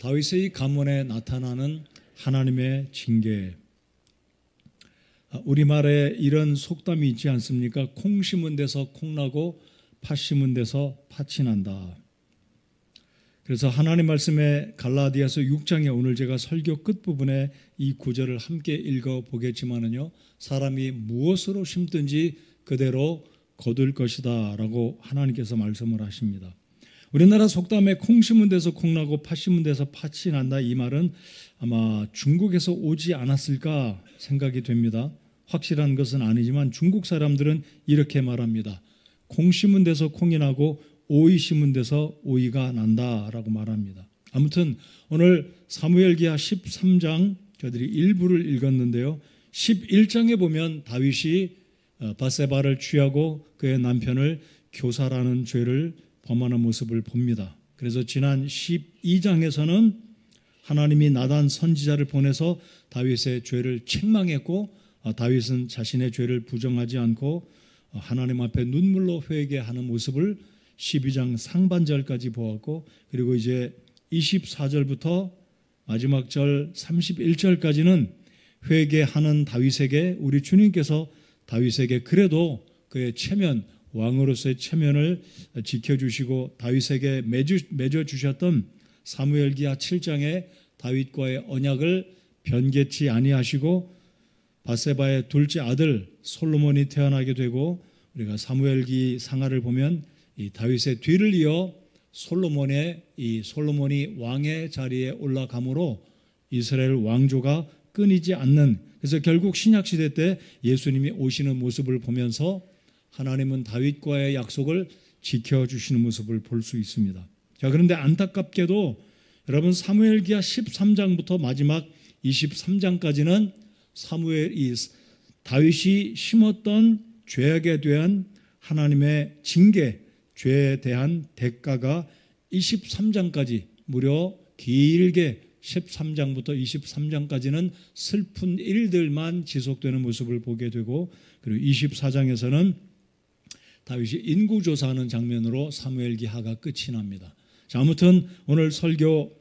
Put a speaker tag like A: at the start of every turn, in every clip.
A: 다윗의 가문에 나타나는 하나님의 징계. 우리말에 이런 속담이 있지 않습니까? 콩 심은 데서 콩 나고 팥 심은 데서 팥이 난다. 그래서 하나님 말씀의 갈라디아서 6장에 오늘 제가 설교 끝부분에 이 구절을 함께 읽어보겠지만은요, 사람이 무엇으로 심든지 그대로 거둘 것이다 라고 하나님께서 말씀을 하십니다. 우리나라 속담에 콩 심은 데서 콩 나고 팥 심은 데서 팥이 난다, 이 말은 아마 중국에서 오지 않았을까 생각이 됩니다. 확실한 것은 아니지만 중국 사람들은 이렇게 말합니다. 콩 심은 데서 콩이 나고 오이 심은 데서 오이가 난다라고 말합니다. 아무튼 오늘 사무엘기하 13장 저희들이 일부를 읽었는데요, 11장에 보면 다윗이 밧세바를 취하고 그의 남편을 교살하는 죄를 범하는 모습을 봅니다. 그래서 지난 12장에서는 하나님이 나단 선지자를 보내서 다윗의 죄를 책망했고, 다윗은 자신의 죄를 부정하지 않고 하나님 앞에 눈물로 회개하는 모습을 12장 상반절까지 보았고, 그리고 이제 24절부터 마지막 절 31절까지는 회개하는 다윗에게 우리 주님께서 다윗에게 그래도 그의 체면, 왕으로서의 체면을 지켜주시고 다윗에게 맺어주셨던 사무엘기하 7장의 다윗과의 언약을 변개치 아니하시고 밧세바의 둘째 아들 솔로몬이 태어나게 되고, 우리가 사무엘기 상하를 보면 이 다윗의 뒤를 이어 솔로몬이 왕의 자리에 올라감으로 이스라엘 왕조가 끊이지 않는, 그래서 결국 신약시대 때 예수님이 오시는 모습을 보면서 하나님은 다윗과의 약속을 지켜주시는 모습을 볼 수 있습니다. 자, 그런데 안타깝게도 여러분, 사무엘기하 13장부터 마지막 23장까지는 다윗이 심었던 죄악에 대한 하나님의 징계, 죄에 대한 대가가 23장까지 무려 길게 13장부터 23장까지는 슬픈 일들만 지속되는 모습을 보게 되고, 그리고 24장에서는 다윗이 인구조사하는 장면으로 사무엘기하가 끝이 납니다. 자, 아무튼 오늘 설교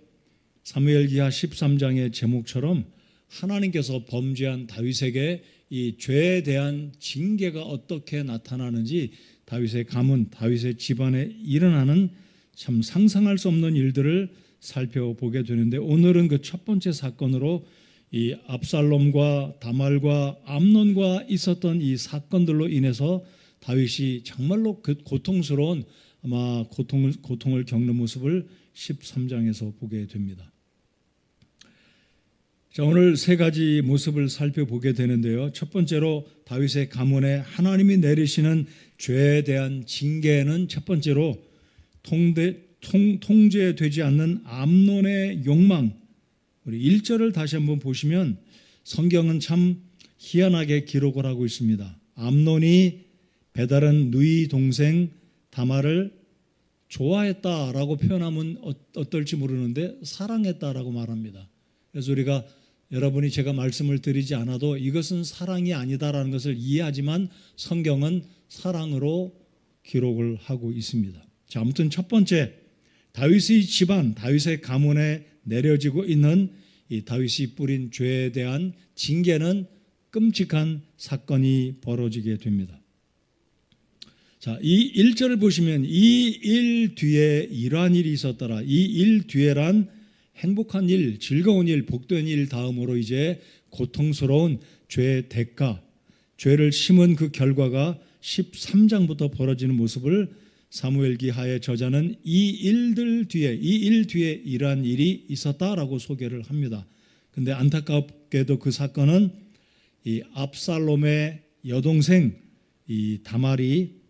A: 사무엘기하 13장의 제목처럼 하나님께서 범죄한 다윗에게 이 죄에 대한 징계가 어떻게 나타나는지, 다윗의 가문, 다윗의 집안에 일어나는 참 상상할 수 없는 일들을 살펴보게 되는데, 오늘은 그 첫 번째 사건으로 이 압살롬과 다말과 암논과 있었던 이 사건들로 인해서 다윗이 정말로 그 고통스러운 고통을 겪는 모습을 13장에서 보게 됩니다. 자, 오늘 세 가지 모습을 살펴보게 되는데요. 첫 번째로 다윗의 가문에 하나님이 내리시는 죄에 대한 징계는 첫 번째로 통제되지 않는 암논의 욕망. 우리 1절을 다시 한번 보시면 성경은 참 희한하게 기록을 하고 있습니다. 암논이 배다른 누이 동생 다말을 좋아했다라고 표현하면 어떨지 모르는데 사랑했다라고 말합니다. 그래서 우리가 여러분이 제가 말씀을 드리지 않아도 이것은 사랑이 아니다라는 것을 이해하지만 성경은 사랑으로 기록을 하고 있습니다. 자, 아무튼 첫 번째, 다윗의 집안, 다윗의 가문에 내려지고 있는 이 다윗이 뿌린 죄에 대한 징계는 끔찍한 사건이 벌어지게 됩니다. 자, 이 1절을 보시면 이 일 뒤에 이러한 일이 있었더라. 이 일 뒤에란 행복한 일, 즐거운 일, 복된 일 다음으로 이제 고통스러운 죄의 대가, 죄를 심은 그 결과가 13장부터 벌어지는 모습을 사무엘기하의 저자는 이 일 뒤에 이러한 일이 있었다라고 소개를 합니다. 그런데 안타깝게도 그 사건은 이 압살롬의 여동생 이 다말의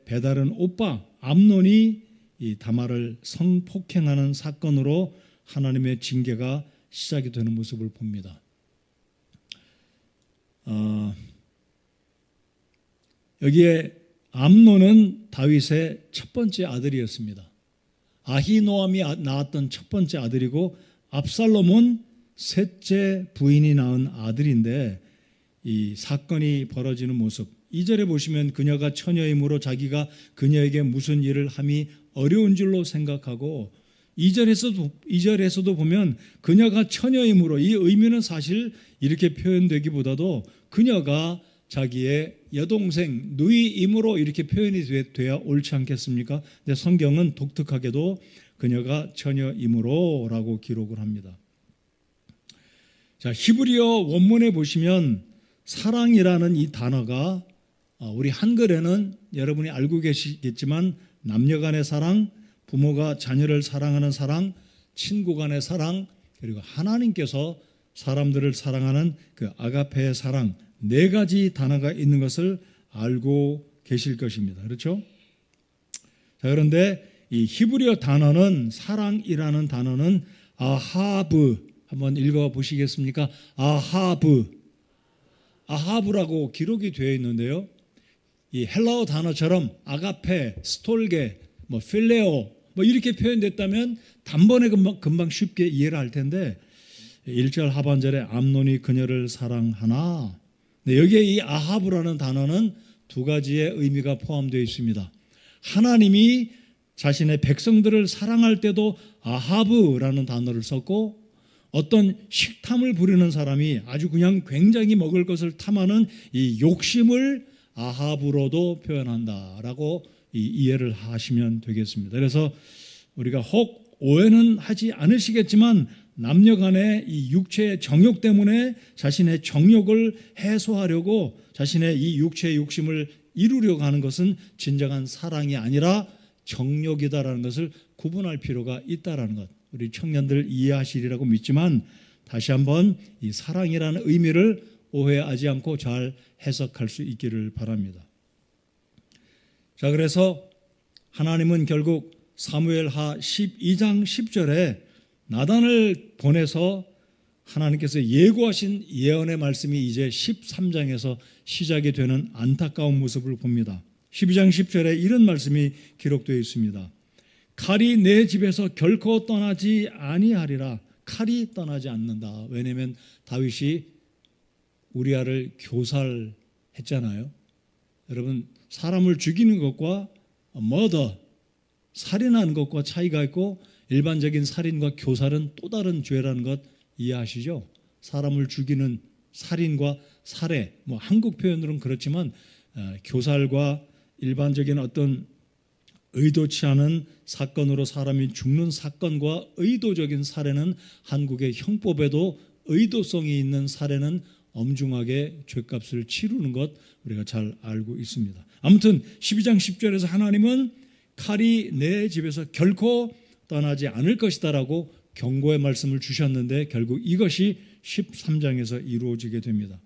A: 배다른 오빠 암논이 이 다말을 성폭행하는 사건으로 하나님의 징계가 시작이 되는 모습을 봅니다. 여기에 암논은 다윗의 첫 번째 아들이었습니다. 아히노암이 낳았던 첫 번째 아들이고, 압살롬은 셋째 부인이 낳은 아들인데, 이 사건이 벌어지는 모습, 2절에 보시면 그녀가 처녀이므로 자기가 그녀에게 무슨 일을 함이 어려운 줄로 생각하고 2절에서도 보면 그녀가 처녀이므로, 이 의미는 사실 이렇게 표현되기보다도 그녀가 자기의 여동생 누이이므로 이렇게 표현이 돼야 옳지 않겠습니까? 근데 성경은 독특하게도 그녀가 처녀이므로 라고 기록을 합니다. 자, 히브리어 원문에 보시면 사랑이라는 이 단어가 우리 한글에는 여러분이 알고 계시겠지만 남녀 간의 사랑, 부모가 자녀를 사랑하는 사랑, 친구 간의 사랑, 그리고 하나님께서 사람들을 사랑하는 그 아가페의 사랑, 네 가지 단어가 있는 것을 알고 계실 것입니다. 그렇죠? 자, 그런데 이 히브리어 단어는, 사랑이라는 단어는 아하브, 한번 읽어 보시겠습니까? 아하브라고 기록이 되어 있는데요. 이 헬라어 단어처럼 아가페, 스톨게, 필레오 이렇게 표현됐다면 단번에 금방 쉽게 이해를 할 텐데 1절 하반절에 암논이 그녀를 사랑하나, 여기에 이 아하브라는 단어는 두 가지의 의미가 포함되어 있습니다. 하나님이 자신의 백성들을 사랑할 때도 아하브라는 단어를 썼고, 어떤 식탐을 부리는 사람이 아주 그냥 굉장히 먹을 것을 탐하는 이 욕심을 아하브로도 표현한다라고 이해를 하시면 되겠습니다. 그래서 우리가 혹 오해는 하지 않으시겠지만 남녀 간의 이 육체의 정욕 때문에 자신의 정욕을 해소하려고 자신의 이 육체의 욕심을 이루려고 하는 것은 진정한 사랑이 아니라 정욕이다라는 것을 구분할 필요가 있다라는 것, 우리 청년들 이해하시리라고 믿지만 다시 한번 이 사랑이라는 의미를 오해하지 않고 잘 해석할 수 있기를 바랍니다. 자, 그래서 하나님은 결국 사무엘하 12장 10절에 나단을 보내서 하나님께서 예고하신 예언의 말씀이 이제 13장에서 시작이 되는 안타까운 모습을 봅니다. 12장 10절에 이런 말씀이 기록되어 있습니다. 칼이 내 집에서 결코 떠나지 아니하리라. 칼이 떠나지 않는다. 왜냐하면 다윗이 우리아를 교살했잖아요. 여러분, 사람을 죽이는 것과 머더, 살인하는 것과 차이가 있고 일반적인 살인과 교살은 또 다른 죄라는 것 이해하시죠? 사람을 죽이는 살인과 살해, 한국 표현으로는 그렇지만 교살과 일반적인 어떤 의도치 않은 사건으로 사람이 죽는 사건과 의도적인 살해는 한국의 형법에도 의도성이 있는 살해는 엄중하게 죄값을 치르는 것 우리가 잘 알고 있습니다. 아무튼 12장 10절에서 하나님은 칼이 내 집에서 결코 떠나지 않을 것이다라고 경고의 말씀을 주셨는데 결국 이것이 13장에서 이루어지게 됩니다.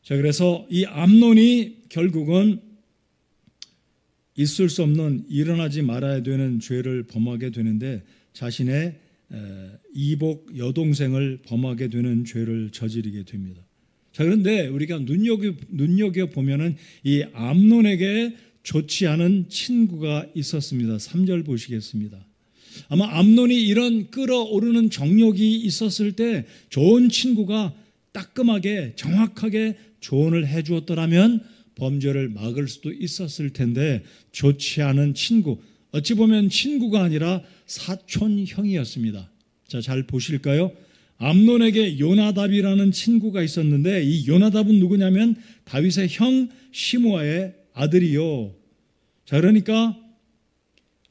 A: 자, 그래서 이 암논이 결국은 있을 수 없는, 일어나지 말아야 되는 죄를 범하게 되는데 자신의 이복 여동생을 범하게 되는 죄를 저지르게 됩니다. 자, 그런데 우리가 눈여겨보면은 이 암논에게 좋지 않은 친구가 있었습니다. 3절 보시겠습니다. 아마 암논이 이런 끓어오르는 정욕이 있었을 때 좋은 친구가 따끔하게 정확하게 조언을 해 주었더라면 범죄를 막을 수도 있었을 텐데 좋지 않은 친구, 어찌 보면 친구가 아니라 사촌형이었습니다. 자, 잘 보실까요? 암논에게 요나답이라는 친구가 있었는데 이 요나답은 누구냐면 다윗의 형 시므아의 아들이요. 자, 그러니까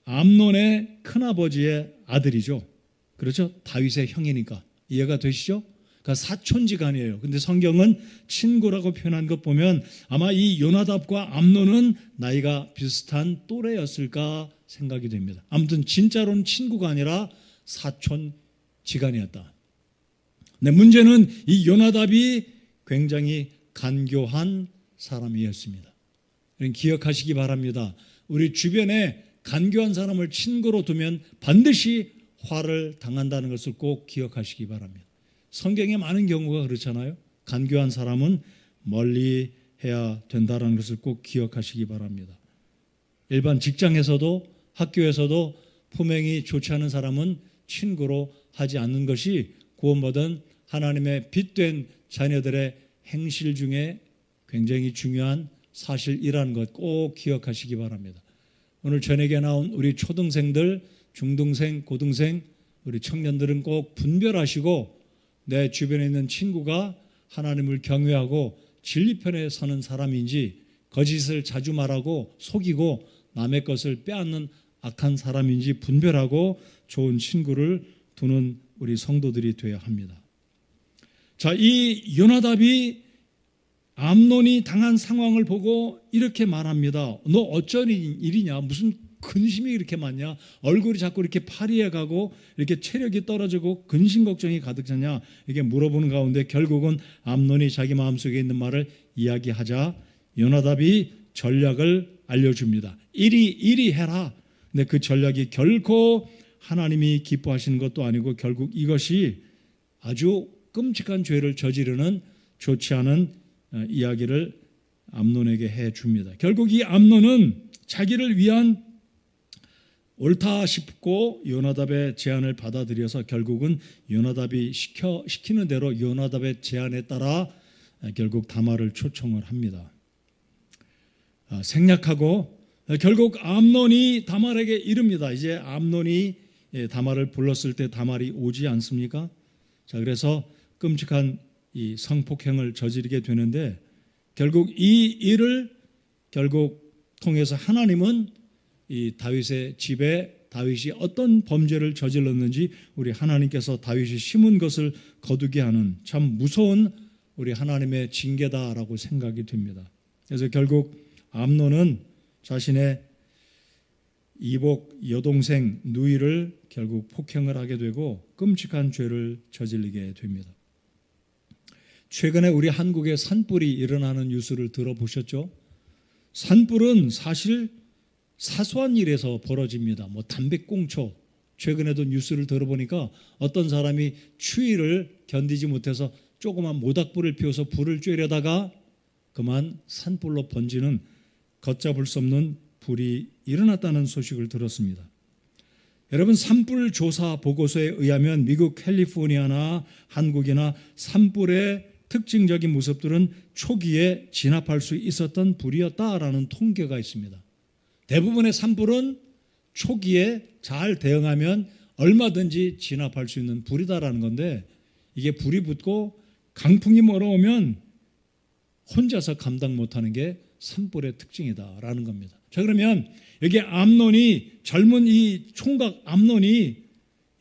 A: 암논의 큰아버지의 아들이죠. 그렇죠? 다윗의 형이니까. 이해가 되시죠? 그러니까 사촌지간이에요. 근데 성경은 친구라고 표현한 것 보면 아마 이 요나답과 암논은 나이가 비슷한 또래였을까 생각이 됩니다. 아무튼 진짜로는 친구가 아니라 사촌지간이었다. 근데 문제는 이 요나답이 굉장히 간교한 사람이었습니다. 기억하시기 바랍니다. 우리 주변에 간교한 사람을 친구로 두면 반드시 화를 당한다는 것을 꼭 기억하시기 바랍니다. 성경에 많은 경우가 그렇잖아요. 간교한 사람은 멀리 해야 된다는 것을 꼭 기억하시기 바랍니다. 일반 직장에서도 학교에서도 품행이 좋지 않은 사람은 친구로 하지 않는 것이 구원받은 하나님의 빚된 자녀들의 행실 중에 굉장히 중요한 사실이라는 것 꼭 기억하시기 바랍니다. 오늘 저녁에 나온 우리 초등생들 중등생, 고등생, 우리 청년들은 꼭 분별하시고 내 주변에 있는 친구가 하나님을 경외하고 진리편에 서는 사람인지 거짓을 자주 말하고 속이고 남의 것을 빼앗는 악한 사람인지 분별하고 좋은 친구를 두는 우리 성도들이 되어야 합니다. 자, 이 요나답이 암논이 당한 상황을 보고 이렇게 말합니다. 너 어쩐 일이냐? 무슨 근심이 이렇게 많냐? 얼굴이 자꾸 이렇게 파리해 가고 이렇게 체력이 떨어지고 근심 걱정이 가득 차냐? 이게 물어보는 가운데 결국은 암논이 자기 마음속에 있는 말을 이야기하자 요나답이 전략을 알려줍니다. 이리 해라. 근데 그 전략이 결코 하나님이 기뻐하시는 것도 아니고 결국 이것이 아주 끔찍한 죄를 저지르는 좋지 않은 이야기를 암논에게 해줍니다. 결국 이 암논은 자기를 위한 옳다 싶고 요나답의 제안을 받아들여서 결국은 요나답이 시키는 대로 요나답의 제안에 따라 결국 다말을 초청을 합니다. 생략하고 결국 암논이 다말에게 이릅니다. 이제 암논이 다말을 불렀을 때 다말이 오지 않습니까? 자, 그래서 끔찍한 이 성폭행을 저지르게 되는데 결국 이 일을 결국 통해서 하나님은 이 다윗의 집에 다윗이 어떤 범죄를 저질렀는지 우리 하나님께서 다윗이 심은 것을 거두게 하는 참 무서운 우리 하나님의 징계다라고 생각이 됩니다. 그래서 결국 암논은 자신의 이복 여동생 누이를 결국 폭행을 하게 되고 끔찍한 죄를 저질리게 됩니다. 최근에 우리 한국에 산불이 일어나는 뉴스를 들어보셨죠? 산불은 사실 사소한 일에서 벌어집니다. 뭐 담배꽁초, 최근에도 뉴스를 들어보니까 어떤 사람이 추위를 견디지 못해서 조그만 모닥불을 피워서 불을 쬐려다가 그만 산불로 번지는 걷잡을 수 없는 불이 일어났다는 소식을 들었습니다. 여러분, 산불 조사 보고서에 의하면 미국 캘리포니아나 한국이나 산불의 특징적인 모습들은 초기에 진압할 수 있었던 불이었다라는 통계가 있습니다. 대부분의 산불은 초기에 잘 대응하면 얼마든지 진압할 수 있는 불이다라는 건데 이게 불이 붙고 강풍이 몰아오면 혼자서 감당 못하는 게 산불의 특징이다라는 겁니다. 자, 그러면 여기 암논이 젊은 이 총각 암논이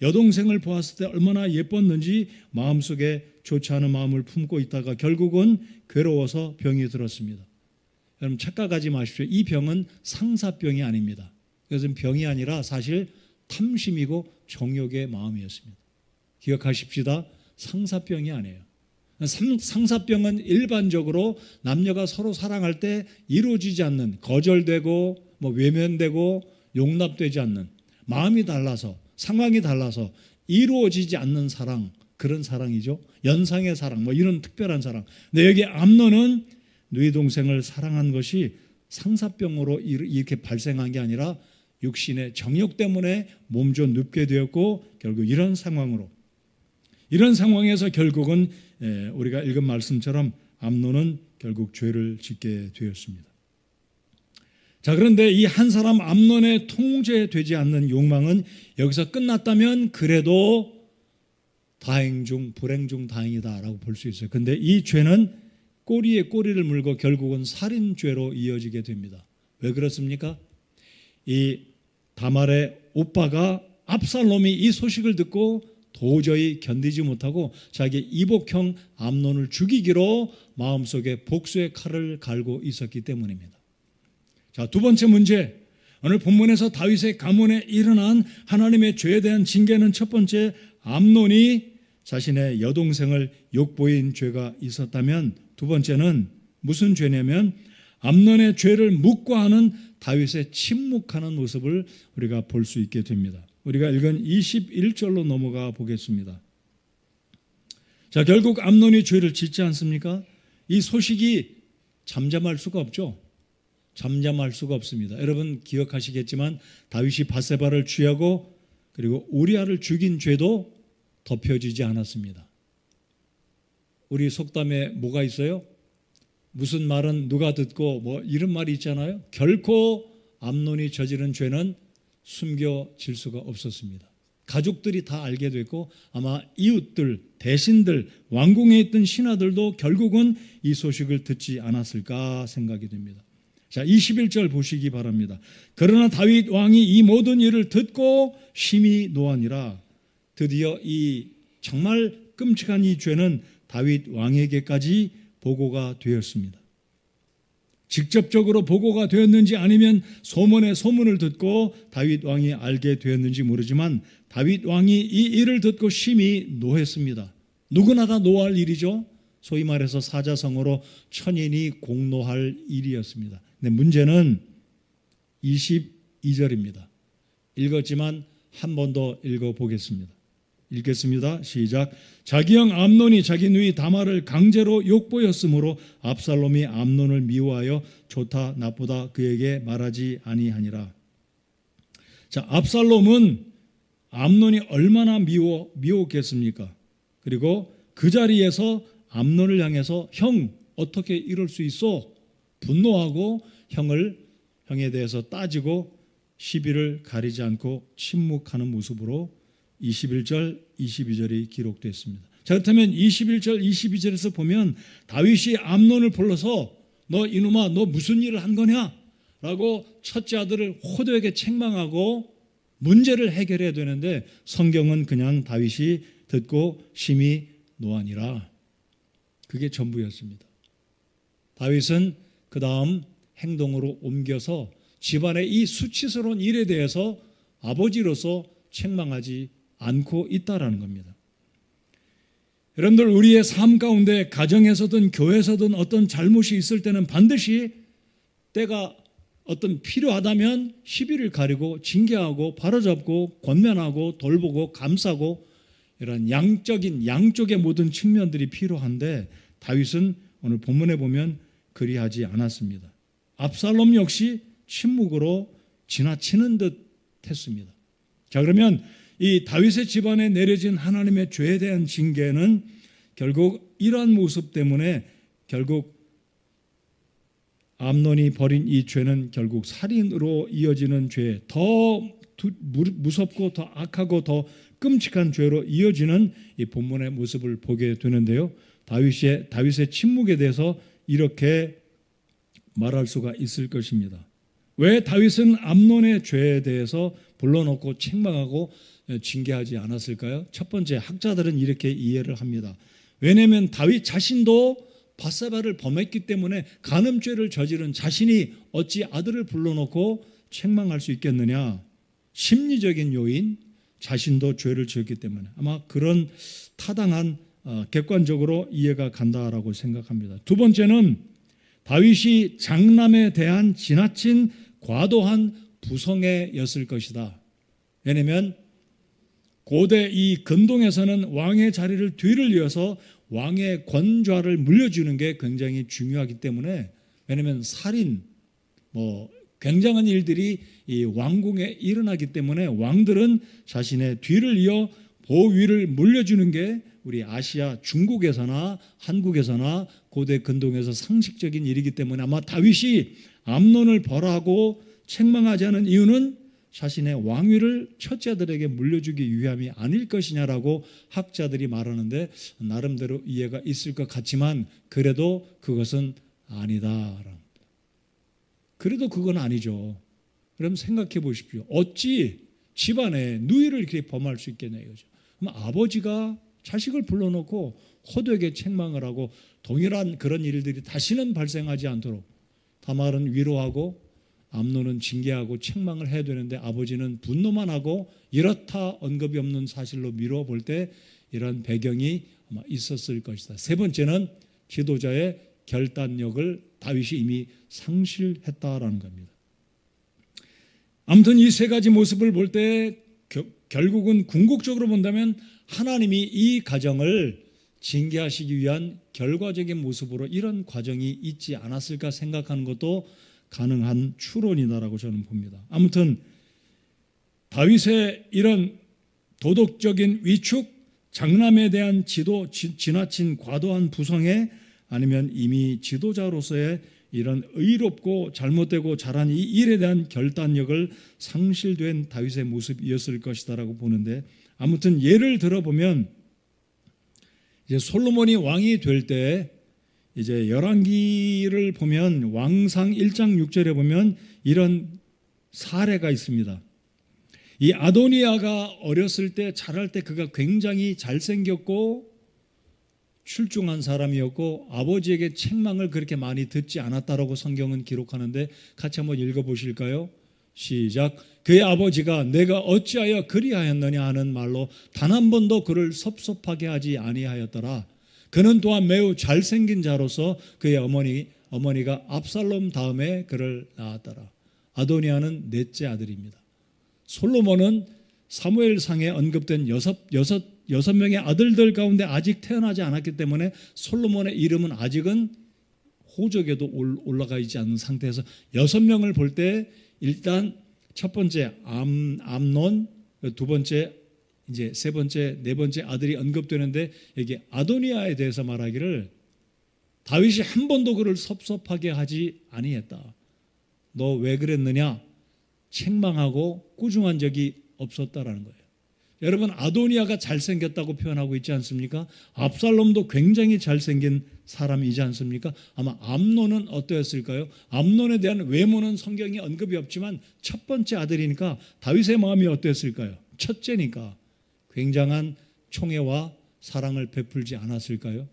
A: 여동생을 보았을 때 얼마나 예뻤는지 마음속에 좋지 않은 마음을 품고 있다가 결국은 괴로워서 병이 들었습니다. 여러분 착각하지 마십시오. 이 병은 상사병이 아닙니다. 이것은 병이 아니라 사실 탐심이고 정욕의 마음이었습니다. 기억하십시다. 상사병이 아니에요. 상사병은 일반적으로 남녀가 서로 사랑할 때 이루어지지 않는, 거절되고 외면되고 용납되지 않는, 마음이 달라서 상황이 달라서 이루어지지 않는 사랑, 그런 사랑이죠. 연상의 사랑, 이런 특별한 사랑. 근데 여기 암논은 누이 동생을 사랑한 것이 상사병으로 이렇게 발생한 게 아니라 육신의 정욕 때문에 몸져 눕게 되었고 결국 이런 상황에서 결국은 우리가 읽은 말씀처럼 암논은 결국 죄를 짓게 되었습니다. 자, 그런데 이 한 사람 암논의 통제되지 않는 욕망은 여기서 끝났다면 그래도 다행 중 불행 중 다행이다라고 볼 수 있어요. 그런데 이 죄는 꼬리에 꼬리를 물고 결국은 살인죄로 이어지게 됩니다. 왜 그렇습니까? 이 다말의 오빠가 압살롬이 이 소식을 듣고 도저히 견디지 못하고 자기 이복형 암논을 죽이기로 마음속에 복수의 칼을 갈고 있었기 때문입니다. 자, 두 번째 문제, 오늘 본문에서 다윗의 가문에 일어난 하나님의 죄에 대한 징계는 첫 번째, 암논이 자신의 여동생을 욕보인 죄가 있었다면 두 번째는 무슨 죄냐면 암논의 죄를 묵과하는 다윗의 침묵하는 모습을 우리가 볼 수 있게 됩니다. 우리가 읽은 21절로 넘어가 보겠습니다. 자, 결국 암논이 죄를 짓지 않습니까? 이 소식이 잠잠할 수가 없죠. 잠잠할 수가 없습니다. 여러분 기억하시겠지만 다윗이 밧세바를 취하고 그리고 우리아를 죽인 죄도 덮여지지 않았습니다. 우리 속담에 뭐가 있어요? 무슨 말은 누가 듣고 이런 말이 있잖아요. 결코 암논이 저지른 죄는 숨겨질 수가 없었습니다. 가족들이 다 알게 됐고 아마 이웃들, 대신들, 왕궁에 있던 신하들도 결국은 이 소식을 듣지 않았을까 생각이 됩니다. 자, 21절 보시기 바랍니다. 그러나 다윗 왕이 이 모든 일을 듣고 심히 노하니라. 드디어 이 정말 끔찍한 이 죄는 다윗 왕에게까지 보고가 되었습니다. 직접적으로 보고가 되었는지 아니면 소문의 소문을 듣고 다윗 왕이 알게 되었는지 모르지만 다윗 왕이 이 일을 듣고 심히 노했습니다. 누구나 다 노할 일이죠. 소위 말해서 사자성어로 천인이 공노할 일이었습니다. 근데 문제는 22절입니다. 읽었지만 한 번 더 읽어보겠습니다. 읽겠습니다. 시작. 자기 형 암논이 자기 누이 다말을 강제로 욕보였으므로 압살롬이 암논을 미워하여 좋다 나쁘다 그에게 말하지 아니하니라. 자, 압살롬은 암논이 얼마나 미웠겠습니까? 그리고 그 자리에서 암논을 향해서 형 어떻게 이럴 수 있어? 분노하고 형에 대해서 따지고 시비를 가리지 않고 침묵하는 모습으로 21절, 22절이 기록됐습니다. 자, 그렇다면 21절, 22절에서 보면 다윗이 암논을 불러서 너 이놈아 너 무슨 일을 한 거냐? 라고 첫째 아들을 호되게 책망하고 문제를 해결해야 되는데 성경은 그냥 다윗이 듣고 심히 노하니라. 그게 전부였습니다. 다윗은 그 다음 행동으로 옮겨서 집안의 이 수치스러운 일에 대해서 아버지로서 책망하지 않고 있다라는 겁니다. 여러분들 우리의 삶 가운데 가정에서든 교회에서든 어떤 잘못이 있을 때는 반드시 때가 어떤 필요하다면 시비를 가리고 징계하고 바로잡고 권면하고 돌보고 감싸고 이런 양쪽의 모든 측면들이 필요한데 다윗은 오늘 본문에 보면 그리하지 않았습니다. 압살롬 역시 침묵으로 지나치는 듯 했습니다. 자, 그러면 이 다윗의 집안에 내려진 하나님의 죄에 대한 징계는 결국 이러한 모습 때문에 결국 암논이 벌인 이 죄는 결국 살인으로 이어지는 죄, 더 무섭고 더 악하고 더 끔찍한 죄로 이어지는 이 본문의 모습을 보게 되는데요. 다윗의 침묵에 대해서 이렇게 말할 수가 있을 것입니다. 왜 다윗은 암논의 죄에 대해서 불러놓고 책망하고 징계하지 않았을까요? 첫 번째, 학자들은 이렇게 이해를 합니다. 왜냐하면 다윗 자신도 밧세바를 범했기 때문에 간음죄를 저지른 자신이 어찌 아들을 불러놓고 책망할 수 있겠느냐. 심리적인 요인, 자신도 죄를 지었기 때문에 아마 그런 타당한 객관적으로 이해가 간다라고 생각합니다. 두 번째는 다윗이 장남에 대한 지나친 과도한 부성애였을 것이다. 왜냐하면 고대 이 근동에서는 왕의 자리를 뒤를 이어서 왕의 권좌를 물려주는 게 굉장히 중요하기 때문에 왜냐하면 살인, 굉장한 일들이 이 왕궁에 일어나기 때문에 왕들은 자신의 뒤를 이어 보위를 물려주는 게 우리 아시아 중국에서나 한국에서나 고대 근동에서 상식적인 일이기 때문에 아마 다윗이 암논을 벌하고 책망하지 않은 이유는 자신의 왕위를 첫째 아들에게 물려주기 위함이 아닐 것이냐라고 학자들이 말하는데 나름대로 이해가 있을 것 같지만 그래도 그것은 아니다. 그래도 그건 아니죠. 그럼 생각해 보십시오. 어찌 집안에 누이를 이렇게 범할 수 있겠냐 이거죠. 그럼 아버지가 자식을 불러놓고 호되게 책망을 하고 동일한 그런 일들이 다시는 발생하지 않도록 다말은 위로하고 암논은 징계하고 책망을 해야 되는데 아버지는 분노만 하고 이렇다 언급이 없는 사실로 미루어 볼 때 이런 배경이 아마 있었을 것이다. 세 번째는 지도자의 결단력을 다윗이 이미 상실했다라는 겁니다. 아무튼 이 세 가지 모습을 볼 때 결국은 궁극적으로 본다면 하나님이 이 가정을 징계하시기 위한 결과적인 모습으로 이런 과정이 있지 않았을까 생각하는 것도 가능한 추론이다라고 저는 봅니다. 아무튼 다윗의 이런 도덕적인 위축, 장남에 대한 지나친 과도한 부성애 아니면 이미 지도자로서의 이런 의롭고 잘못되고 잘한 이 일에 대한 결단력을 상실된 다윗의 모습이었을 것이다라고 보는데, 아무튼 예를 들어보면 이제 솔로몬이 왕이 될 때 이제 열왕기를 보면 왕상 1장 6절에 보면 이런 사례가 있습니다. 이 아도니아가 어렸을 때 자랄 때 그가 굉장히 잘생겼고 출중한 사람이었고 아버지에게 책망을 그렇게 많이 듣지 않았다라고 성경은 기록하는데, 같이 한번 읽어보실까요? 시작. 그의 아버지가 내가 어찌하여 그리하였느냐 하는 말로 단 한 번도 그를 섭섭하게 하지 아니하였더라. 그는 또한 매우 잘생긴 자로서 그의 어머니가 압살롬 다음에 그를 낳았더라. 아도니아는 넷째 아들입니다. 솔로몬은 사무엘상에 언급된 여섯 명의 아들들 가운데 아직 태어나지 않았기 때문에 솔로몬의 이름은 아직은 호적에도 올라가 있지 않은 상태에서 6명을 볼 때 일단 첫 번째 암논, 두 번째 이제 세 번째, 네 번째 아들이 언급되는데, 여기 아도니아에 대해서 말하기를 다윗이 한 번도 그를 섭섭하게 하지 아니했다. 너 왜 그랬느냐? 책망하고 꾸중한 적이 없었다라는 거예요. 여러분, 아도니아가 잘생겼다고 표현하고 있지 않습니까? 압살롬도 굉장히 잘생긴 사람이지 않습니까? 아마 암논은 어떠했을까요? 암논에 대한 외모는 성경이 언급이 없지만 첫 번째 아들이니까 다윗의 마음이 어떠했을까요? 첫째니까 굉장한 총애와 사랑을 베풀지 않았을까요?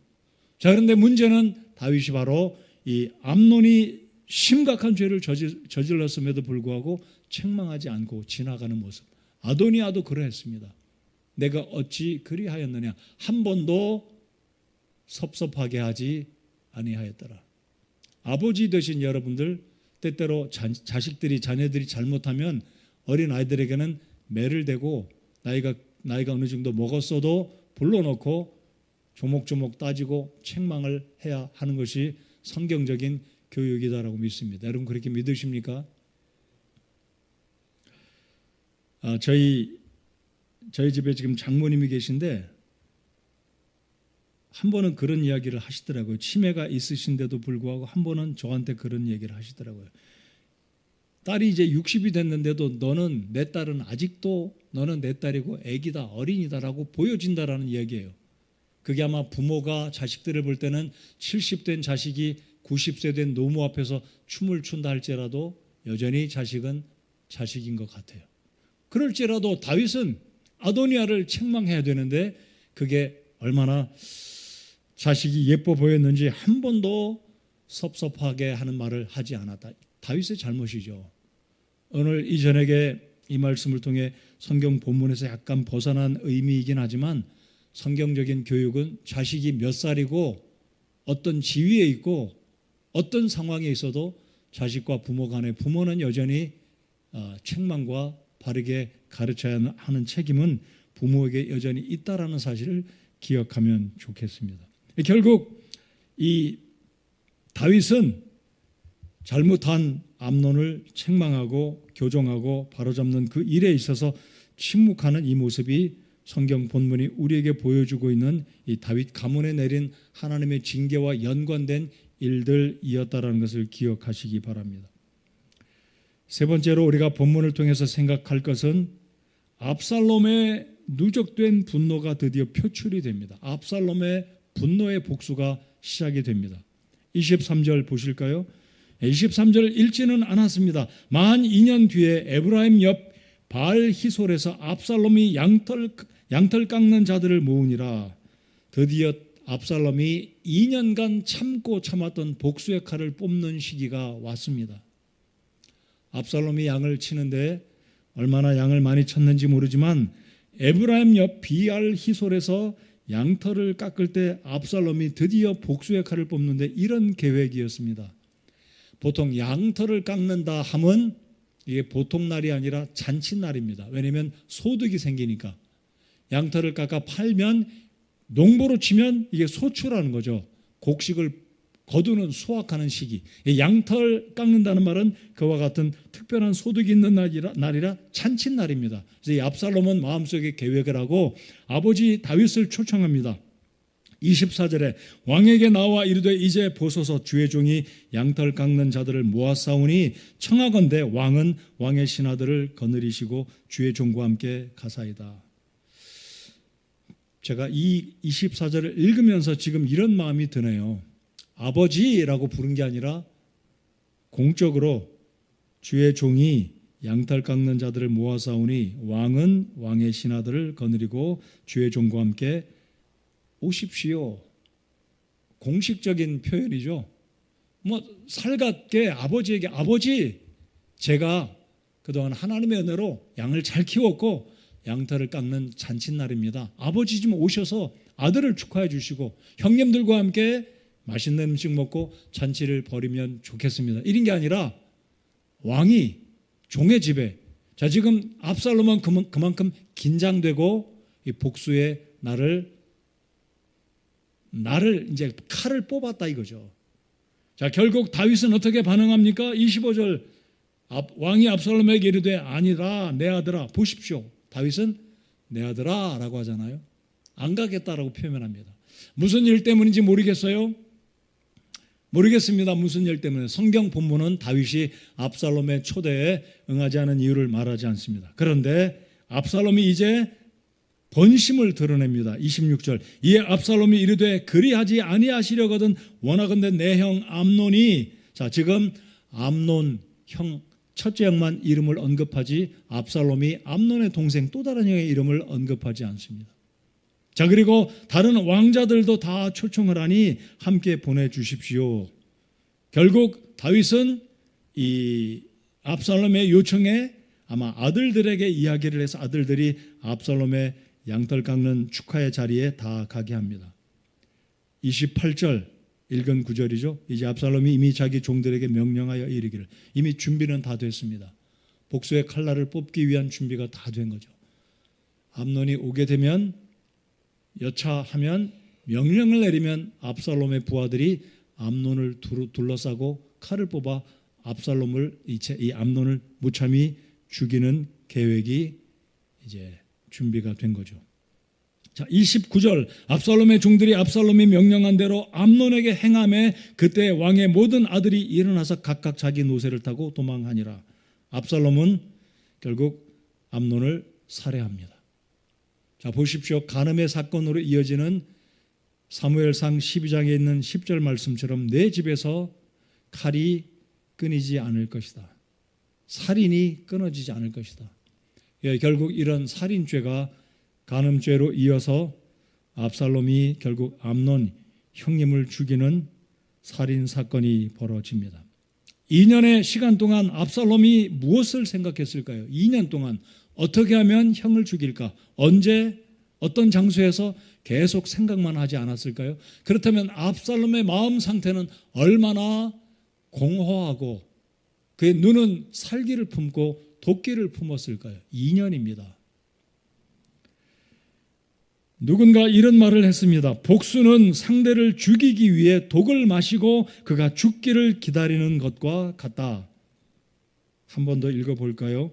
A: 자, 그런데 문제는 다윗이 바로 이 암논이 심각한 죄를 저질렀음에도 불구하고 책망하지 않고 지나가는 모습. 아도니아도 그러했습니다. 내가 어찌 그리하였느냐? 한 번도 섭섭하게 하지 아니하였더라. 아버지 되신 여러분들, 때때로 자녀들이 잘못하면 어린 아이들에게는 매를 대고 나이가 어느 정도 먹었어도 불러놓고 조목조목 따지고 책망을 해야 하는 것이 성경적인 교육이다라고 믿습니다. 여러분 그렇게 믿으십니까? 저희 집에 지금 장모님이 계신데 한 번은 그런 이야기를 하시더라고요. 치매가 있으신데도 불구하고 한 번은 저한테 그런 얘기를 하시더라고요. 딸이 이제 60이 됐는데도 너는 내 딸은 아직도 너는 내 딸이고 애기다, 어린이다라고 보여진다라는 이야기예요. 그게 아마 부모가 자식들을 볼 때는 70된 자식이 90세 된 노모 앞에서 춤을 춘다 할지라도 여전히 자식은 자식인 것 같아요. 그럴지라도 다윗은 아도니아를 책망해야 되는데 그게 얼마나 자식이 예뻐 보였는지 한 번도 섭섭하게 하는 말을 하지 않았다. 다윗의 잘못이죠. 오늘 이 저녁에 이 말씀을 통해 성경 본문에서 약간 벗어난 의미이긴 하지만 성경적인 교육은 자식이 몇 살이고 어떤 지위에 있고 어떤 상황에 있어도 자식과 부모 간에 부모는 여전히 책망과 바르게 가르쳐야 하는 책임은 부모에게 여전히 있다라는 사실을 기억하면 좋겠습니다. 결국 이 다윗은 잘못한 암논을 책망하고 교정하고 바로잡는 그 일에 있어서 침묵하는 이 모습이 성경 본문이 우리에게 보여주고 있는 이 다윗 가문에 내린 하나님의 징계와 연관된 일들이었다라는 것을 기억하시기 바랍니다. 세 번째로 우리가 본문을 통해서 생각할 것은 압살롬의 누적된 분노가 드디어 표출이 됩니다. 압살롬의 분노의 복수가 시작이 됩니다. 23절 보실까요? 23절 읽지는 않았습니다. 만 2년 뒤에 에브라임 옆 바알 히솔에서 압살롬이 양털 깎는 자들을 모으니라. 드디어 압살롬이 2년간 참고 참았던 복수의 칼을 뽑는 시기가 왔습니다. 압살롬이 양을 치는데 얼마나 양을 많이 쳤는지 모르지만 에브라임 옆 비알 히솔에서 양털을 깎을 때 압살롬이 드디어 복수의 칼을 뽑는데 이런 계획이었습니다. 보통 양털을 깎는다 하면 이게 보통 날이 아니라 잔칫날입니다. 왜냐하면 소득이 생기니까. 양털을 깎아 팔면 농보로 치면 이게 소출하는 거죠. 곡식을 거두는 수확하는 시기. 양털 깎는다는 말은 그와 같은 특별한 소득이 있는 날이라 잔칫날입니다. 그래서 이 압살롬은 마음속에 계획을 하고 아버지 다윗을 초청합니다. 24절에 왕에게 나와 이르되 이제 보소서 주의 종이 양털 깎는 자들을 모아싸우니 청하건대 왕은 왕의 신하들을 거느리시고 주의 종과 함께 가사이다. 제가 이 24절을 읽으면서 지금 이런 마음이 드네요. 아버지라고 부른 게 아니라 공적으로 주의 종이 양털 깎는 자들을 모아싸우니 왕은 왕의 신하들을 거느리고 주의 종과 함께 오십시오. 공식적인 표현이죠. 살갑게 아버지에게 아버지, 제가 그동안 하나님의 은혜로 양을 잘 키웠고 양털을 깎는 잔칫날입니다. 아버지 좀 오셔서 아들을 축하해 주시고 형님들과 함께 맛있는 음식 먹고 잔치를 벌이면 좋겠습니다. 이런 게 아니라 왕이 종의 집에, 자 지금 압살롬은 그만큼 긴장되고 이 복수의 나를 이제 칼을 뽑았다 이거죠. 자 결국 다윗은 어떻게 반응합니까? 25절 왕이 압살롬에게 이르되 아니라 내 아들아 보십시오. 다윗은 내 아들아 라고 하잖아요. 안 가겠다라고 표현합니다. 무슨 일 때문인지 모르겠어요? 모르겠습니다. 무슨 일 때문에. 성경 본문은 다윗이 압살롬의 초대에 응하지 않은 이유를 말하지 않습니다. 그런데 압살롬이 이제 본심을 드러냅니다. 26절 이에 압살롬이 이르되 그리하지 아니하시려거든 원하건대 내 형 암논이, 자 지금 암논 형 첫째 형만 이름을 언급하지 압살롬이 암논의 동생 또 다른 형의 이름을 언급하지 않습니다. 자 그리고 다른 왕자들도 다 초청을 하니 함께 보내주십시오. 결국 다윗은 이 압살롬의 요청에 아마 아들들에게 이야기를 해서 아들들이 압살롬의 양털 깎는 축하의 자리에 다 가게 합니다. 28절 읽은 구절이죠. 이제 압살롬이 이미 자기 종들에게 명령하여 이르기를, 이미 준비는 다 됐습니다. 복수의 칼날을 뽑기 위한 준비가 다 된 거죠. 암논이 오게 되면 여차하면 명령을 내리면 압살롬의 부하들이 암논을 둘러싸고 칼을 뽑아 압살롬을 이 암논을 무참히 죽이는 계획이 이제 준비가 된 거죠. 자 29절 압살롬의 종들이 압살롬이 명령한 대로 암논에게 행하매 그때 왕의 모든 아들이 일어나서 각각 자기 노새를 타고 도망하니라. 압살롬은 결국 암논을 살해합니다. 자 보십시오. 간음의 사건으로 이어지는 사무엘상 12장에 있는 10절 말씀처럼 내 집에서 칼이 끊이지 않을 것이다. 살인이 끊어지지 않을 것이다. 예, 결국 이런 살인죄가 간음죄로 이어서 압살롬이 결국 암논 형님을 죽이는 살인 사건이 벌어집니다. 2년의 시간 동안 압살롬이 무엇을 생각했을까요? 2년 동안 어떻게 하면 형을 죽일까? 언제 어떤 장소에서 계속 생각만 하지 않았을까요? 그렇다면 압살롬의 마음 상태는 얼마나 공허하고 그의 눈은 살기를 품고 도끼를 품었을까요? 2년입니다. 누군가 이런 말을 했습니다. 복수는 상대를 죽이기 위해 독을 마시고 그가 죽기를 기다리는 것과 같다. 한 번 더 읽어볼까요?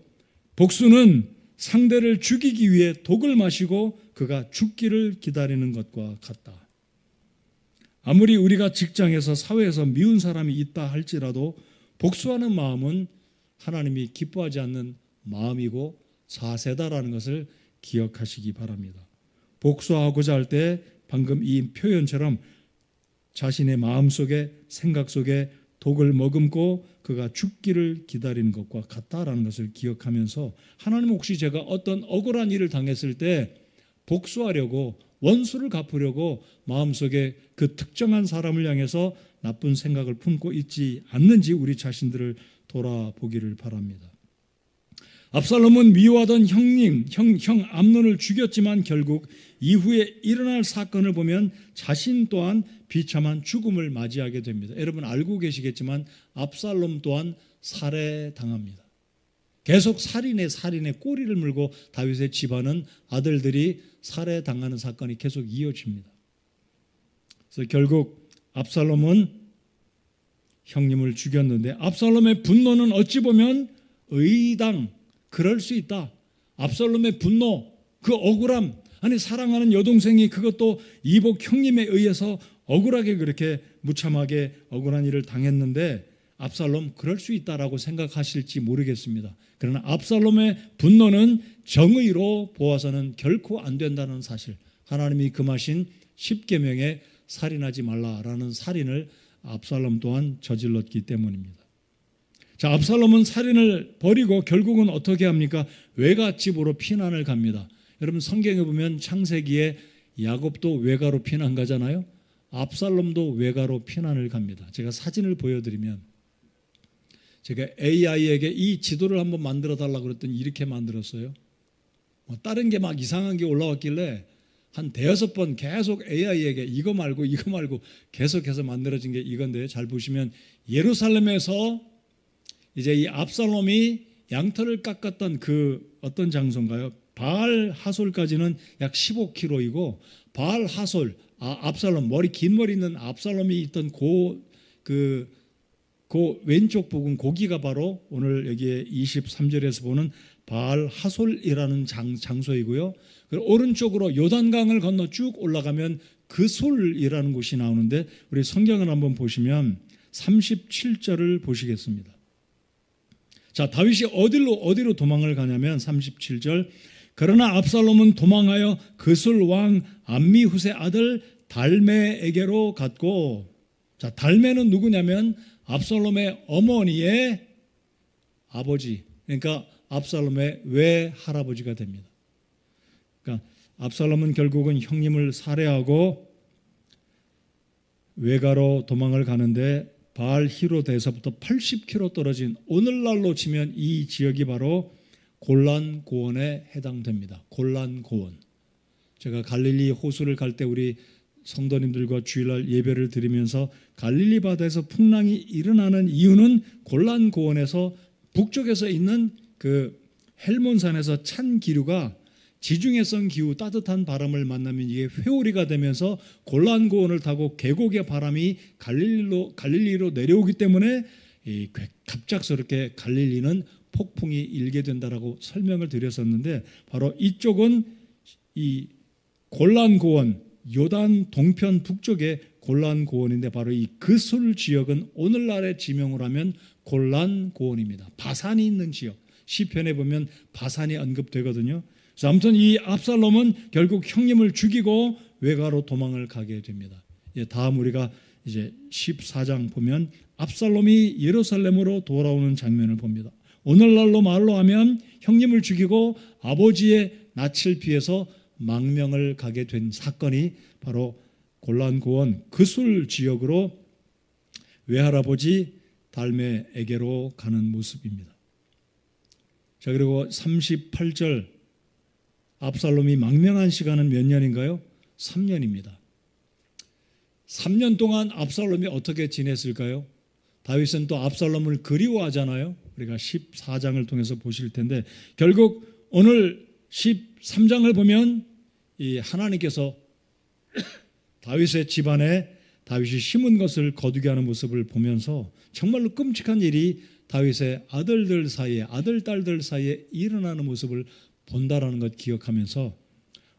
A: 복수는 상대를 죽이기 위해 독을 마시고 그가 죽기를 기다리는 것과 같다. 아무리 우리가 직장에서 사회에서 미운 사람이 있다 할지라도 복수하는 마음은 하나님이 기뻐하지 않는 마음이고 자세다라는 것을 기억하시기 바랍니다. 복수하고자 할 때 방금 이 표현처럼 자신의 마음속에 생각 속에 독을 머금고 그가 죽기를 기다리는 것과 같다라는 것을 기억하면서 하나님 혹시 제가 어떤 억울한 일을 당했을 때 복수하려고 원수를 갚으려고 마음속에 그 특정한 사람을 향해서 나쁜 생각을 품고 있지 않는지 우리 자신들을 돌아보기를 바랍니다. 압살롬은 미워하던 형 암논을 죽였지만 결국 이후에 일어날 사건을 보면 자신 또한 비참한 죽음을 맞이하게 됩니다. 여러분 알고 계시겠지만 압살롬 또한 살해당합니다. 계속 살인의 꼬리를 물고 다윗의 집안은 아들들이 살해당하는 사건이 계속 이어집니다. 그래서 결국 압살롬은 형님을 죽였는데 압살롬의 분노는 어찌 보면 의당 그럴 수 있다. 압살롬의 분노, 그 억울함, 아니 사랑하는 여동생이 그것도 이복 형님에 의해서 억울하게 그렇게 무참하게 억울한 일을 당했는데 압살롬 그럴 수 있다라고 생각하실지 모르겠습니다. 그러나 압살롬의 분노는 정의로 보아서는 결코 안 된다는 사실, 하나님이 금하신 10계명에 살인하지 말라라는 살인을 압살롬 또한 저질렀기 때문입니다. 자, 압살롬은 살인을 버리고 결국은 어떻게 합니까? 외갓집으로 피난을 갑니다. 여러분 성경에 보면 창세기에 야곱도 외가로 피난 가잖아요. 압살롬도 외가로 피난을 갑니다. 제가 사진을 보여드리면, 제가 AI에게 이 지도를 한번 만들어 달라고 그랬더니 이렇게 만들었어요. 다른 게 막 이상한 게 올라왔길래 한 대여섯 번 계속 AI에게 이거 말고 계속해서 만들어진 게 이건데, 잘 보시면 예루살렘에서 이제 이 압살롬이 양털을 깎았던 그 어떤 장소인가요? 바알 하솔까지는 약 15km이고, 바알 하솔, 압살롬, 긴 머리 있는 압살롬이 있던 그 왼쪽 부분, 고기가 바로 오늘 여기에 23절에서 보는 바알 하솔이라는 장소이고요. 그리고 오른쪽으로 요단강을 건너 쭉 올라가면 그솔이라는 곳이 나오는데, 우리 성경을 한번 보시면 37절을 보시겠습니다. 자, 다윗이 어디로 도망을 가냐면 37절, 그러나 압살롬은 도망하여 그솔 왕 암미훗의 아들 달메에게로 갔고, 자, 달메는 누구냐면 압살롬의 어머니의 아버지, 그러니까 압살롬의 외할아버지가 됩니다. 그러니까 압살롬은 결국은 형님을 살해하고 외가로 도망을 가는데, 바알 히로데에서부터 80km 떨어진, 오늘날로 치면 이 지역이 바로 골란 고원에 해당됩니다. 골란 고원. 제가 갈릴리 호수를 갈 때 우리 성도님들과 주일날 예배를 드리면서 갈릴리 바다에서 풍랑이 일어나는 이유는 골란 고원에서 북쪽에서 있는 그 헬몬산에서 찬 기류가 지중해성 기후, 따뜻한 바람을 만나면 이게 회오리가 되면서 골란 고원을 타고 계곡의 바람이 갈릴리로 내려오기 때문에 갑작스럽게 갈릴리는 폭풍이 일게 된다라고 설명을 드렸었는데, 바로 이쪽은 이 골란 고원, 요단 동편 북쪽의 골란 고원인데, 바로 이 그솔 지역은 오늘날의 지명으로 하면 골란 고원입니다. 바산이 있는 지역, 시편에 보면 바산이 언급되거든요. 그래서 아무튼 이 압살롬은 결국 형님을 죽이고 외가로 도망을 가게 됩니다. 다음 우리가 이제 14장 보면 압살롬이 예루살렘으로 돌아오는 장면을 봅니다. 오늘날로 말로 하면 형님을 죽이고 아버지의 낯을 피해서 망명을 가게 된 사건이 바로 골란 고원 그솔 지역으로 외할아버지 달메에게로 가는 모습입니다. 자, 그리고 38절, 압살롬이 망명한 시간은 몇 년인가요? 3년입니다. 3년 동안 압살롬이 어떻게 지냈을까요? 다윗은 또 압살롬을 그리워하잖아요. 우리가 14장을 통해서 보실 텐데, 결국 오늘 13장을 보면 이 하나님께서 다윗의 집안에 다윗이 심은 것을 거두게 하는 모습을 보면서 정말로 끔찍한 일이 다윗의 아들들 사이에, 아들 딸들 사이에 일어나는 모습을 본다라는 것 기억하면서,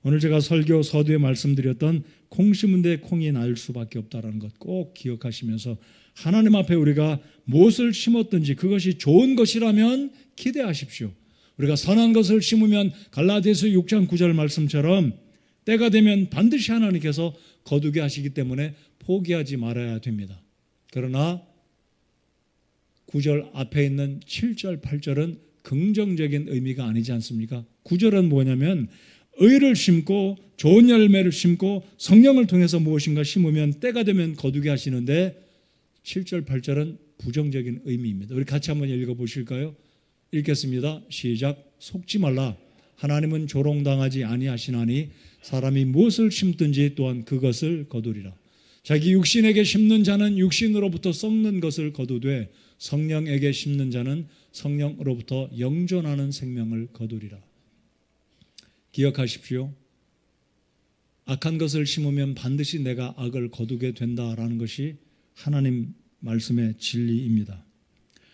A: 오늘 제가 설교 서두에 말씀드렸던 콩 심은 데 콩이 날 수밖에 없다라는 것 꼭 기억하시면서, 하나님 앞에 우리가 무엇을 심었든지 그것이 좋은 것이라면 기대하십시오. 우리가 선한 것을 심으면 갈라디아서 6장 9절 말씀처럼 때가 되면 반드시 하나님께서 거두게 하시기 때문에 포기하지 말아야 됩니다. 그러나 9절 앞에 있는 7절, 8절은 긍정적인 의미가 아니지 않습니까? 9절은 뭐냐면 의를 심고 좋은 열매를 심고 성령을 통해서 무엇인가 심으면 때가 되면 거두게 하시는데, 7절, 8절은 부정적인 의미입니다. 우리 같이 한번 읽어보실까요? 읽겠습니다. 시작. 속지 말라. 하나님은 조롱당하지 아니하시나니 사람이 무엇을 심든지 또한 그것을 거두리라. 자기 육신에게 심는 자는 육신으로부터 썩는 것을 거두되 성령에게 심는 자는 성령으로부터 영존하는 생명을 거두리라. 기억하십시오. 악한 것을 심으면 반드시 내가 악을 거두게 된다라는 것이 하나님 말씀의 진리입니다.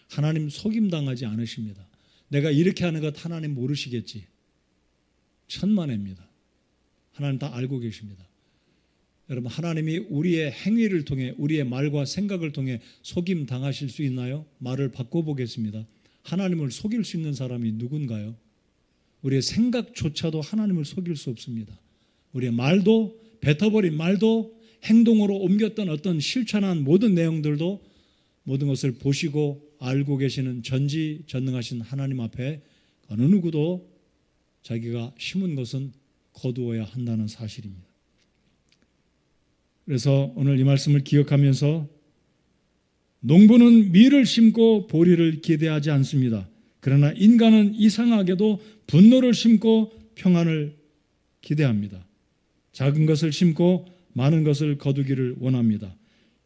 A: 하나님 속임당하지 않으십니다. 내가 이렇게 하는 것 하나님 모르시겠지. 천만에입니다. 하나님 다 알고 계십니다. 여러분, 하나님이 우리의 행위를 통해, 우리의 말과 생각을 통해 속임 당하실 수 있나요? 말을 바꿔보겠습니다. 하나님을 속일 수 있는 사람이 누군가요? 우리의 생각조차도 하나님을 속일 수 없습니다. 우리의 말도, 뱉어버린 말도, 행동으로 옮겼던 어떤 실천한 모든 내용들도 모든 것을 보시고 알고 계시는 전지전능하신 하나님 앞에 어느 누구도 자기가 심은 것은 거두어야 한다는 사실입니다. 그래서 오늘 이 말씀을 기억하면서 농부는 밀을 심고 보리를 기대하지 않습니다. 그러나 인간은 이상하게도 분노를 심고 평안을 기대합니다. 작은 것을 심고 많은 것을 거두기를 원합니다.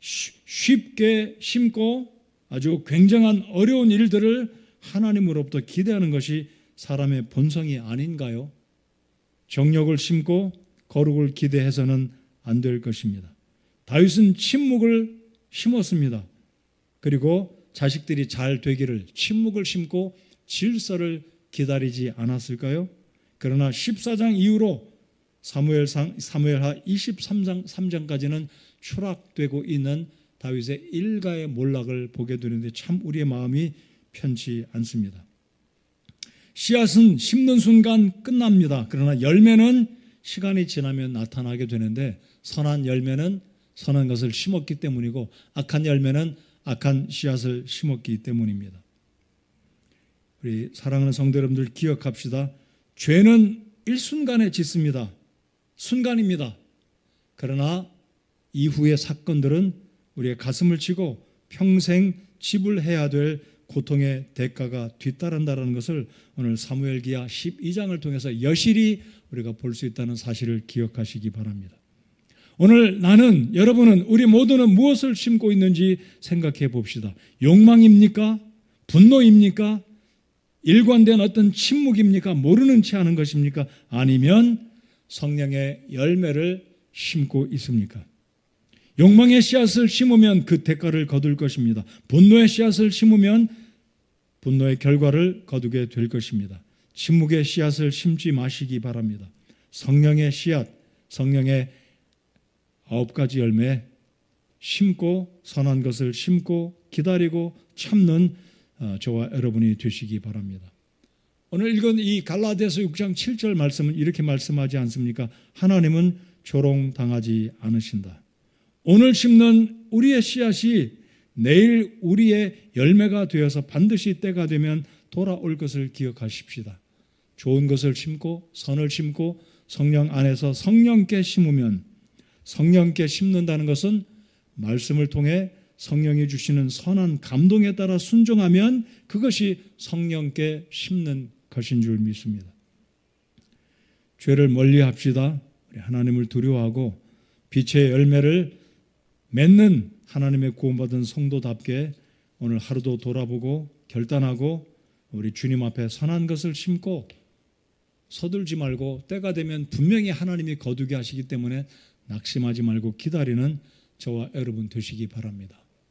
A: 쉽게 심고 아주 굉장한 어려운 일들을 하나님으로부터 기대하는 것이 사람의 본성이 아닌가요? 정욕을 심고 거룩을 기대해서는 안 될 것입니다. 다윗은 침묵을 심었습니다. 그리고 자식들이 잘 되기를 침묵을 심고 질서를 기다리지 않았을까요? 그러나 14장 이후로 사무엘하 23장까지는 추락되고 있는 다윗의 일가의 몰락을 보게 되는데 참 우리의 마음이 편치 않습니다. 씨앗은 심는 순간 끝납니다. 그러나 열매는 시간이 지나면 나타나게 되는데 선한 열매는 선한 것을 심었기 때문이고 악한 열매는 악한 씨앗을 심었기 때문입니다. 우리 사랑하는 성도 여러분들 기억합시다. 죄는 일순간에 짓습니다. 순간입니다. 그러나 이후의 사건들은 우리의 가슴을 치고 평생 지불해야 될 고통의 대가가 뒤따른다는 것을 오늘 사무엘기하 12장을 통해서 여실히 우리가 볼 수 있다는 사실을 기억하시기 바랍니다. 오늘 나는, 여러분은, 우리 모두는 무엇을 심고 있는지 생각해 봅시다. 욕망입니까? 분노입니까? 일관된 어떤 침묵입니까? 모르는 채 하는 것입니까? 아니면 성령의 열매를 심고 있습니까? 욕망의 씨앗을 심으면 그 대가를 거둘 것입니다. 분노의 씨앗을 심으면 분노의 결과를 거두게 될 것입니다. 침묵의 씨앗을 심지 마시기 바랍니다. 성령의 씨앗, 성령의 9가지 열매 심고 선한 것을 심고 기다리고 참는 저와 여러분이 되시기 바랍니다. 오늘 읽은 이 갈라디아서 6장 7절 말씀은 이렇게 말씀하지 않습니까? 하나님은 조롱당하지 않으신다. 오늘 심는 우리의 씨앗이 내일 우리의 열매가 되어서 반드시 때가 되면 돌아올 것을 기억하십시다. 좋은 것을 심고 선을 심고 성령 안에서 성령께 심으면, 성령께 심는다는 것은 말씀을 통해 성령이 주시는 선한 감동에 따라 순종하면 그것이 성령께 심는 것인 줄 믿습니다. 죄를 멀리합시다. 우리 하나님을 두려워하고 빛의 열매를 맺는 하나님의 구원받은 성도답게 오늘 하루도 돌아보고 결단하고 우리 주님 앞에 선한 것을 심고 서둘지 말고 때가 되면 분명히 하나님이 거두게 하시기 때문에 낙심하지 말고 기다리는 저와 여러분 되시기 바랍니다.